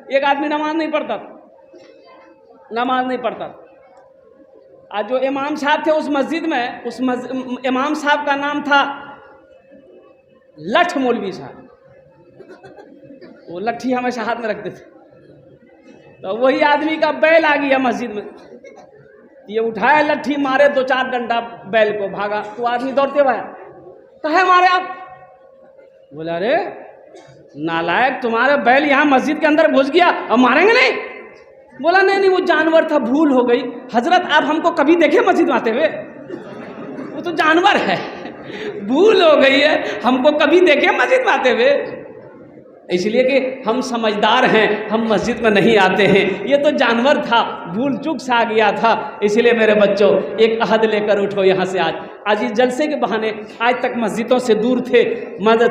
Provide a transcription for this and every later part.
एक आदमी नमाज नहीं पढ़ता था। आज जो इमाम साहब थे उस मस्जिद में, इमाम साहब का नाम था लठ मौलवी साहब। वो लट्ठी हमेशा हाथ में रखते थे। तो वही आदमी का बैल आ गया मस्जिद में, ये उठाया लट्ठी, मारे 2-4 डंडा बैल को, भागा। तो आदमी दौड़ते हुए, कहे मारे आप? बोला अरे नालायक, तुम्हारे बैल यहाँ मस्जिद के अंदर घुस गया, अब मारेंगे नहीं? बोला नहीं वो जानवर था, भूल हो गई। हजरत आप हमको कभी देखे मस्जिद में आते हुए? वो तो जानवर है, भूल हो गई है, हमको कभी देखे मस्जिद में आते हुए? इसलिए कि हम समझदार हैं, हम मस्जिद में नहीं आते हैं। ये तो जानवर था, भूल चूक से आ गया था। इसलिए मेरे बच्चों, एक अहद लेकर उठो यहाँ से। आज इस जलसे के बहाने आज तक मस्जिदों से दूर थे,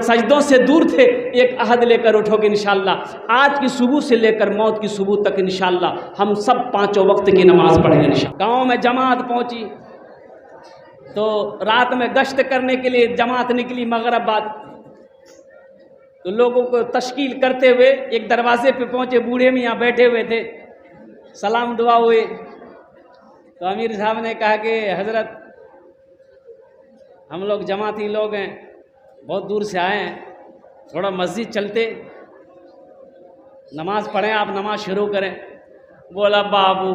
सजदों से दूर थे, एक अहद लेकर उठोगे इंशाअल्लाह। आज की सुबह से लेकर मौत की सुबह तक इंशाअल्लाह हम सब 5 वक्त की नमाज पढ़ेंगे इंशाअल्लाह। गाँव में जमात पहुँची तो रात में गश्त करने के लिए जमात निकली मगरिब बाद। तो लोगों को तश्कील करते हुए एक दरवाजे पे पहुंचे, बूढ़े मियाँ बैठे हुए थे, सलाम दुआ हुए। तो अमीर साहब ने कहा कि हजरत हम लोग जमाती लोग हैं, बहुत दूर से आए हैं, थोड़ा मस्जिद चलते, नमाज पढ़ें, आप नमाज शुरू करें। बोला बाबू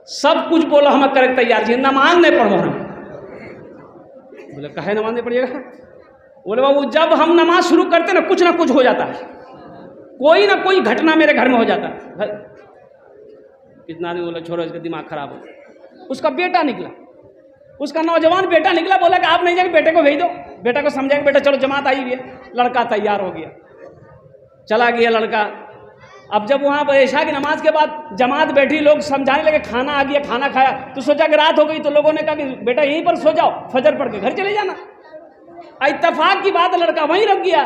सब कुछ बोलो, हम करे तैयार जी, नमाज नहीं पढ़ो हम। बोले कहे नमाज नहीं पढ़िएगा? बोले बाबू जब हम नमाज शुरू करते ना कुछ हो जाता है, कोई ना कोई घटना मेरे घर में हो जाता है। कितना नहीं बोला, छोड़ो इसका दिमाग खराब हो। उसका बेटा निकला, उसका नौजवान बेटा निकला, बोला कि आप नहीं जाएंगे, बेटे को भेज दो, बेटा को समझाएंगे, बेटा चलो जमात आई हुई है। लड़का तैयार हो गया, चला गया लड़का। अब जब वहाँ पर ऐशा की नमाज के बाद जमात बैठी, लोग समझाने लगे, खाना आ गया, खाना खाया, तो सोचा कि रात हो गई, तो लोगों ने कहा कि बेटा यहीं पर सो जाओ, फजर पढ़ के घर चले जाना। इत्तेफाक की बात, लड़का वहीं रुक गया।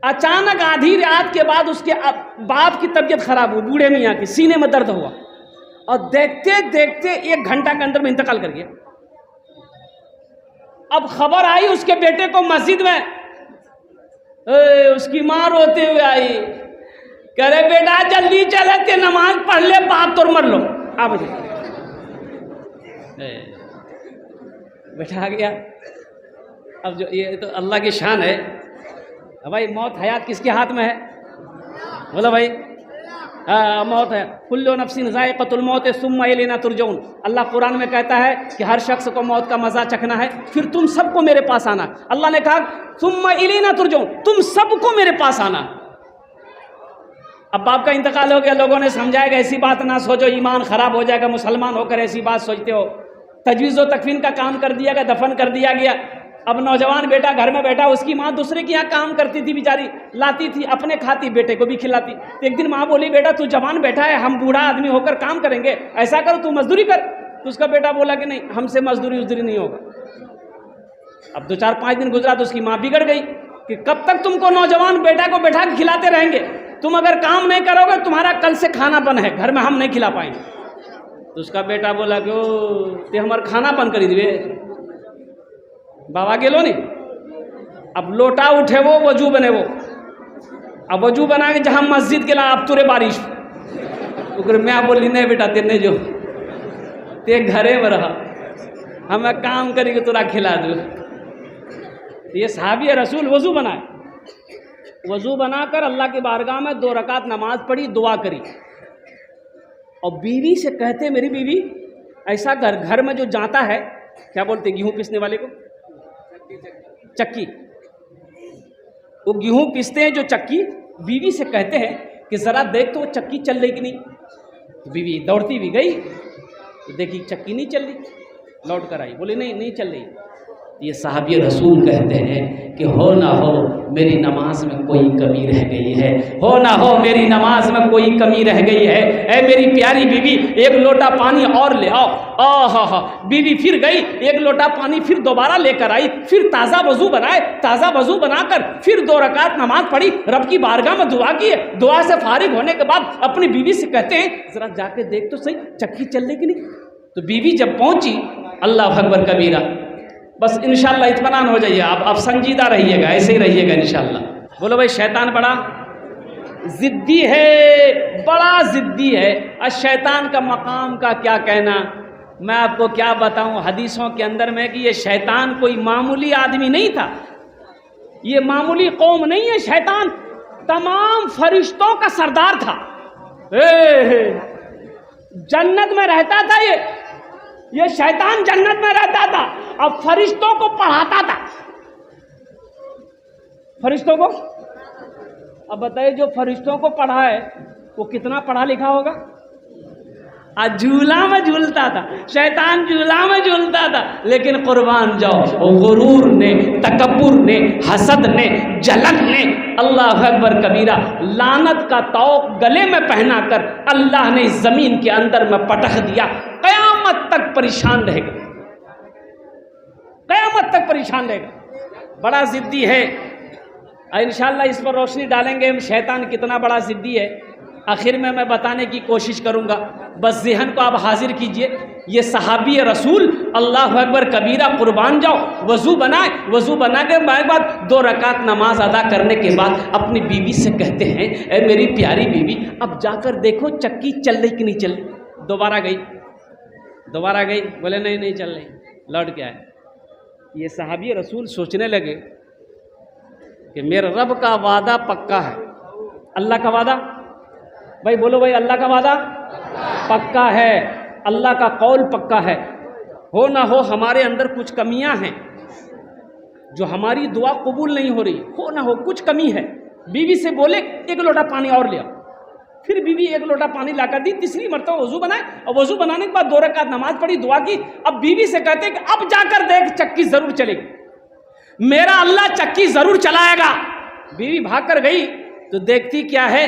अचानक आधी रात के बाद उसके बाप की तबीयत खराब हुई, बूढ़े मियाँ की सीने में दर्द हुआ, और देखते देखते 1 घंटा के अंदर में इंतकाल कर गया। अब खबर आई उसके बेटे को मस्जिद में, उसकी माँ रोते हुए आई, कह रहे बेटा जल्दी चले ते नमाज पढ़ ले, बाप तो मर लो। आप बेटा आ गया। अब जो ये तो अल्लाह की शान है भाई, मौत हयात किसके हाथ में है? बोला भाई मौत है, कुल्लु नफ्सिन ज़ाइक़तुल मौत सुम्मा इलैना तुरजऊन। अल्लाह कुरान में कहता है कि हर शख्स को मौत का मज़ा चखना है, फिर तुम सबको मेरे पास आना। अल्लाह ने कहा सुम्मा इलैना तुरजऊन, तुम सबको मेरे पास आना। अब बाप का इंतकाल हो गया, लोगों ने समझाएगा ऐसी बात ना सोचो, ईमान ख़राब हो जाएगा, मुसलमान होकर ऐसी बात सोचते हो। तजवीज़ व तकफीन का काम कर दिया गया, दफन कर दिया गया। अब नौजवान बेटा घर में बैठा, उसकी माँ दूसरे के यहाँ काम करती थी बेचारी, लाती थी, अपने खाती, बेटे को भी खिलाती। तो एक दिन माँ बोली बेटा तू जवान बैठा है, हम बूढ़ा आदमी होकर काम करेंगे, ऐसा करो तू मजदूरी कर। तो उसका बेटा बोला कि नहीं, हमसे मजदूरी उजदूरी नहीं होगा। अब 2-4-5 दिन गुजरा तो उसकी माँ बिगड़ गई कि कब तक तुमको नौजवान बेटा को बैठा के खिलाते रहेंगे, तुम अगर काम नहीं करोगे तुम्हारा कल से खाना बंद है, घर में हम नहीं खिला पाएंगे। तो उसका बेटा बोला कि ओ ते हमार खाना बंद करी दिवे, बाबा गेलो नहीं। अब लोटा उठे वो, वजू बने वो, अब वजू बना के जहाँ मस्जिद के ला, अब तुरे बारिश मैं बोली नहीं बेटा तेने जो ते घरे में रहा, हमें काम करी के तुरा खिला दो। ये सहाबी रसूल वजू बनाए, वजू बनाकर अल्लाह की बारगाह में 2 रकात नमाज पढ़ी, दुआ करी, और बीवी से कहते मेरी बीवी ऐसा घर में जो जाता है, क्या बोलते गेहूं पीसने वाले को, चक्की, वो गेहूं पीसते हैं जो चक्की, बीवी से कहते हैं कि ज़रा देख तो वो चक्की चल रही कि नहीं। तो बीवी दौड़ती भी गई, तो देखी चक्की नहीं चल रही, लौट कर आई, बोले नहीं चल रही। ये सहाबी रसूल कहते हैं कि हो ना हो मेरी नमाज में कोई कमी रह गई है, हो ना हो मेरी नमाज में कोई कमी रह गई है। ऐ मेरी प्यारी बीवी एक लोटा पानी और ले आओ। हा बीवी फिर गई, एक लोटा पानी फिर दोबारा लेकर आई, फिर ताज़ा वजू बनाए, ताज़ा वजू बनाकर फिर 2 रकात नमाज पढ़ी, रब की बारगाह में दुआ की। दुआ से फारिग होने के बाद अपनी बीवी से कहते हैं ज़रा जाके देख तो सही चक्की चल रही कि नहीं। तो बीवी जब पहुँची, अल्लाह अकबर कबीरा, बस इंशाअल्लाह इत्मीनान हो जाइए, आप संजीदा रहिएगा, ऐसे ही रहिएगा इंशाअल्लाह। बोलो भाई शैतान बड़ा जिद्दी है, बड़ा जिद्दी है। और शैतान का मकाम का क्या कहना, मैं आपको क्या बताऊं हदीसों के अंदर में कि ये शैतान कोई मामूली आदमी नहीं था, ये मामूली कौम नहीं है। शैतान तमाम फरिश्तों का सरदार था। जन्नत में रहता था ये शैतान जन्नत में रहता था और फरिश्तों को पढ़ाता था। फरिश्तों को, अब बताइए जो फरिश्तों को पढ़ा है वो कितना पढ़ा लिखा होगा। आज झूला में झूलता था शैतान, झूला में झूलता था। लेकिन कुर्बान जाओ, वो गुरूर ने, तकब्बुर ने, हसद ने, जलन ने, अल्लाह अकबर कबीरा, लानत का तौक गले में पहना कर अल्लाह ने जमीन के अंदर में पटक दिया। कयामत तक परेशान रहेगा, कयामत तक परेशान रहेगा। बड़ा जिद्दी है। इंशाअल्लाह इस पर रोशनी डालेंगे हम शैतान कितना बड़ा जिद्दी है। आखिर में मैं बताने की कोशिश करूंगा, बस ज़हन को आप हाजिर कीजिए। ये सहाबी रसूल अल्लाह अकबर कबीरा, कुर्बान जाओ, वज़ू बनाए, वज़ू बना के बाद 2 रकात नमाज अदा करने के बाद अपनी बीवी से कहते हैं, ए मेरी प्यारी बीवी, अब जाकर देखो चक्की चल रही कि नहीं चल रही। दोबारा गई, बोले नहीं चल रही, लौट के आए। ये सहाबी रसूल सोचने लगे कि मेरे रब का वादा पक्का है। अल्लाह का वादा, भाई बोलो भाई, अल्लाह का वादा पक्का है, अल्लाह का कौल पक्का है। हो ना हो हमारे अंदर कुछ कमियां हैं जो हमारी दुआ कबूल नहीं हो रही, हो ना हो कुछ कमी है। बीवी से बोले 1 लोटा पानी और ले आओ, फिर बीवी 1 लोटा पानी लाकर दी। तीसरी मरतबा वजू बनाए और वजू बनाने के बाद 2 रकात नमाज पढ़ी, दुआ की। अब बीवी से कहते कि अब जाकर देख चक्की जरूर चलेगी, मेरा अल्लाह चक्की जरूर चलाएगा। बीवी भागकर गई तो देखती क्या है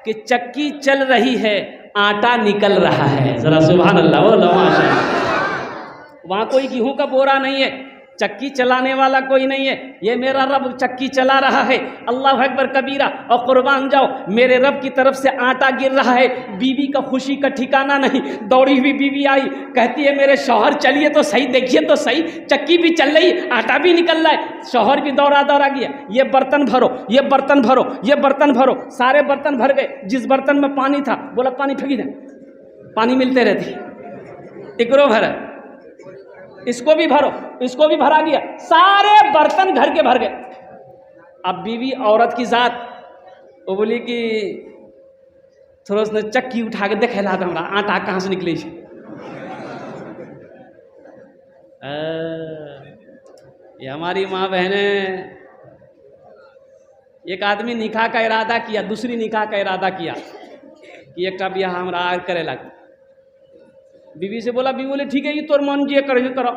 कि चक्की चल रही है, आटा निकल रहा है। जरा सुभान अल्लाह, वो माशाअल्लाह। वहां कोई गेहूं का बोरा नहीं है, चक्की चलाने वाला कोई नहीं है, ये मेरा रब चक्की चला रहा है। अल्लाह अकबर कबीरा। और कुर्बान जाओ, मेरे रब की तरफ से आटा गिर रहा है। बीवी का खुशी का ठिकाना नहीं। दौड़ी हुई बीवी आई, कहती है मेरे शौहर चलिए तो सही, देखिए तो सही, चक्की भी चल रही, आटा भी निकल रहा है। शौहर भी दौड़ा गया, ये बर्तन भरो, ये बर्तन भरो, ये बर्तन भरो। सारे बर्तन भर गए। जिस बर्तन में पानी था बोला पानी फेंकी दे, पानी मिलते रहते। इकरो भरा, इसको भी भरो, इसको भी भरा गया, सारे बर्तन घर के भर गए। अब बीवी औरत की जात, वो बोली कि थोड़ा उसने चक्की उठा के देखे ला हमरा आटा कहाँ से निकले। ये हमारी माँ बहने, एक आदमी निकाह का इरादा किया, दूसरी निकाह का इरादा किया कि एक ब्याह हमरा करे लग। बीवी से बोला, बीवी बोले ठीक है, ये तोर मन जी करो।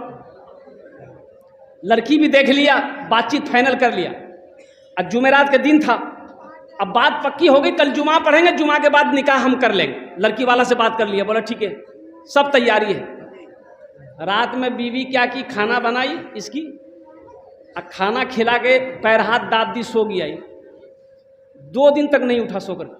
लड़की भी देख लिया, बातचीत फाइनल कर लिया। अब जुमेरात का दिन था, अब बात पक्की हो गई, कल जुमा पढ़ेंगे, जुमा के बाद निकाह हम कर लेंगे। लड़की वाला से बात कर लिया, बोला ठीक है, सब तैयारी है। रात में बीवी क्या की, खाना बनाई इसकी, और खाना खिला के पैर हाथ दाब दी, सो गई। 2 दिन तक नहीं उठा सोकर।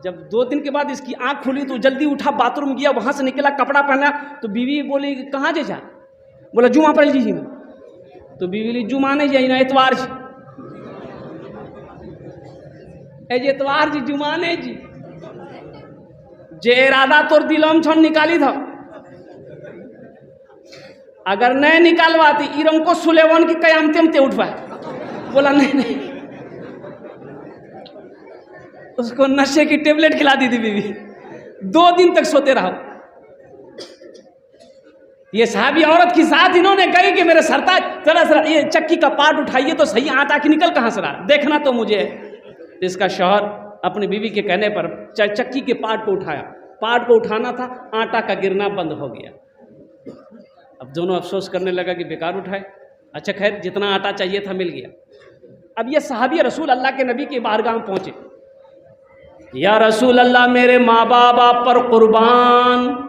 जब 2 दिन के बाद इसकी आंख खुली तो जल्दी उठा, बाथरूम गया, वहां से निकला, कपड़ा पहना। तो बीवी बोली कहाँ जा? बोला जुमा पढ़ लीजिए। तो बीवी बोली जुमा नहीं जाई ना, एतवार जी, एतवार जी, जुमा नहीं जी। जे इरादा तोर दिलम छन निकाली था, अगर नहीं निकालवाती इरम को सुलेवन की कयामते में उठवाए। बोला नहीं, उसको नशे की टेबलेट खिला दी थी बीवी। 2 दिन तक सोते रहो। ये साहबी औरत की साथ इन्होंने कही कि मेरे सरताज जरा ये चक्की का पार्ट उठाइए तो सही, आटा की निकल कहाँ से रहा, देखना तो मुझे है। इसका शौहर अपनी बीवी के कहने पर चक्की के पार्ट को उठाया। पार्ट को उठाना था, आटा का गिरना बंद हो गया। अब दोनों अफसोस करने लगा कि बेकार उठाए। अच्छा खैर, जितना आटा चाहिए था मिल गया। अब ये सहाबी रसूल अल्लाह के नबी के बारगाह में पहुंचे। या रसूल अल्लाह, मेरे माँ बाप आप पर कुर्बान।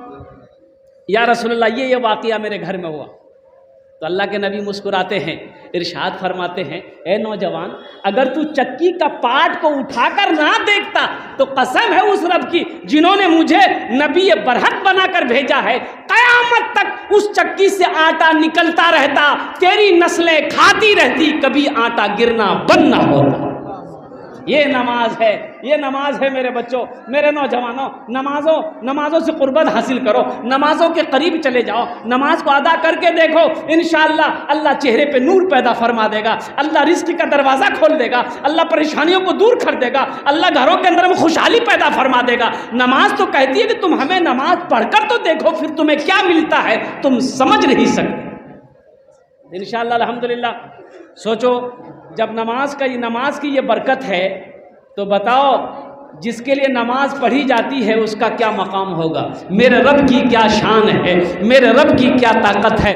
या रसूल अल्लाह, ये वाक़या मेरे घर में हुआ। तो अल्लाह के नबी मुस्कुराते हैं, इरशाद फरमाते हैं, ए नौजवान, अगर तू चक्की का पार्ट को उठाकर ना देखता तो कसम है उस रब की जिन्होंने मुझे नबी बरहक बनाकर भेजा है, कयामत क़यामत तक उस चक्की से आटा निकलता रहता, तेरी नस्लें खाती रहती, कभी आटा गिरना बंद ना होता। ये नमाज है, ये नमाज है मेरे बच्चों, मेरे नौजवानों। नमाजों से कुर्बत हासिल करो, नमाजों के करीब चले जाओ, नमाज को अदा करके देखो, इंशाअल्लाह अल्लाह चेहरे पे नूर पैदा फरमा देगा, अल्लाह रिस्क का दरवाज़ा खोल देगा, अल्लाह परेशानियों को दूर कर देगा, अल्लाह घरों के अंदर में खुशहाली पैदा फरमा देगा। नमाज तो कहती है कि तुम हमें नमाज पढ़कर तो देखो, फिर तुम्हें क्या मिलता है तुम समझ नहीं सकते। इंशाअल्लाह अल्हम्दुलिल्लाह। सोचो, जब नमाज की ये बरकत है, तो बताओ जिसके लिए नमाज पढ़ी जाती है उसका क्या मकाम होगा। मेरे रब की क्या शान है, मेरे रब की क्या ताकत है।